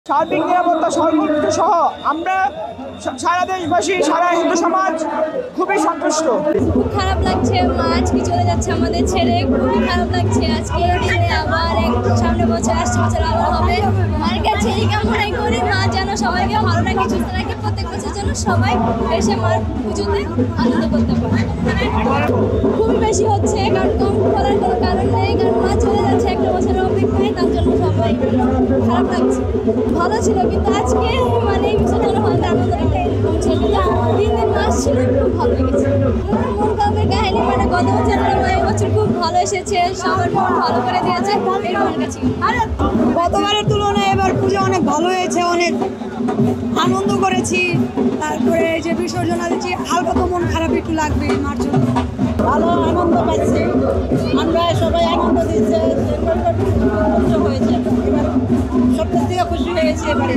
সার্বিক নিরাপত্তা সর্বোচ্চ সহ আমরা সারা দেশবাসী সারা হিন্দু সমাজ খুবই সন্তুষ্ট। খুব খারাপ লাগছে, মা আজকে চলে যাচ্ছে আমাদের ছেড়ে, খুবই খারাপ লাগছে। আজকে এই দিনে আবার সামনে বছর আসছে, বছর আবার হবে। মায়ের কাছে এই কামনাই করি, মা যেন সবাইকে ভালো রাখে, সুস্থ রাখে, প্রত্যেক বছর যেন সবাই এসে মার পুজোতে আনন্দ করতে পারে। খুবই বেশি হচ্ছে, কারণ কম করার কোনো কারণ নেই, কারণ মা চলে যাচ্ছে একটা বছরের অপেক্ষায়, তার জন্য সবাই খারাপ লাগছে। ভালো ছিল, কিন্তু আজকে মানে এই বিসর্জন হলে আনন্দটা এরকম ছিল, কিন্তু 3 দিন মাস ছিল, খুব ভালো লেগেছে। মন কাউকে কাহিনী মানে গত বছর এই বছর খুব ভালো এসেছে, সবার মন ভালো করে দিয়েছে, এরকম কাছে। গতবারের তুলনায় এবার পুজো অনেক ভালো হয়েছে, অনেক আনন্দ করেছি। তারপরে এই যে বিসর্জনা দিচ্ছি, হালকা তো মন খারাপ একটু লাগবে মার জন্য। ভালো আনন্দ পাচ্ছি, আমরা সবাই আনন্দ দিচ্ছে, হয়েছে। এবার সবথেকে থেকে খুশি হয়েছে এবারে।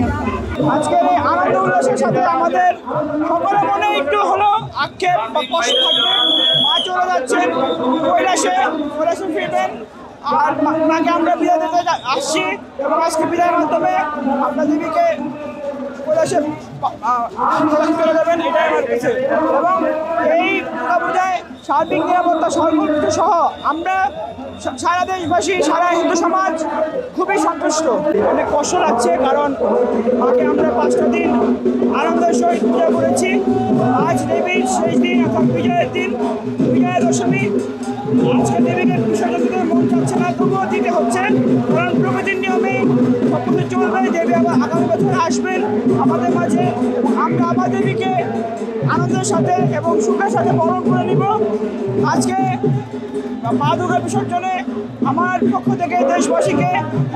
আজকের এই আনন্দ উল্লাসের সাথে আমাদের সকলের মনে একটু হলো আক্ষেপ বা কষ্ট থাকবে। মা চলে যাচ্ছেন, কৈলাসে ফিরবেন, আর মাকে আমরা বিদায় দিতে আসছি এবং আজকে বিদায়ের মাধ্যমে আপনার দেবীকে কৈলাসে চলে যাবেন, এটাই আমার কাছে। এবং এই দুর্গাপূজায় সার্বিক নিরাপত্তা সর্বোচ্চ সহ আমরা সারা দেশবাসী সারা হিন্দু সমাজ খুবই সন্তুষ্ট। অনেক কষ্ট লাগছে, কারণ মাকে আমরা 5টা দিন আনন্দের সহিত পূজা করেছি। আজ দেবীর শেষ দিন, এখন বিজয়ের দিন, বিজয়া দশমী। আজকে দেবীকে বিসর্জন দিতে মন চাচ্ছে না, তবুও দিতে হচ্ছে, কারণ প্রকৃতির নিয়মে সব কিছু চলবে। দেবী আবার আগামী বছর আসবেন আমাদের মাঝে, আমরা আবার দেবীকে আনন্দের সাথে এবং সুখের সাথে বরণ করে নিব। আজকে মা দুর্গা বিসর্জনে আমার পক্ষ থেকে দেশবাসীকে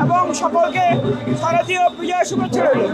এবং সকলকে শারদীয় বিজয়ের শুভেচ্ছা রইল।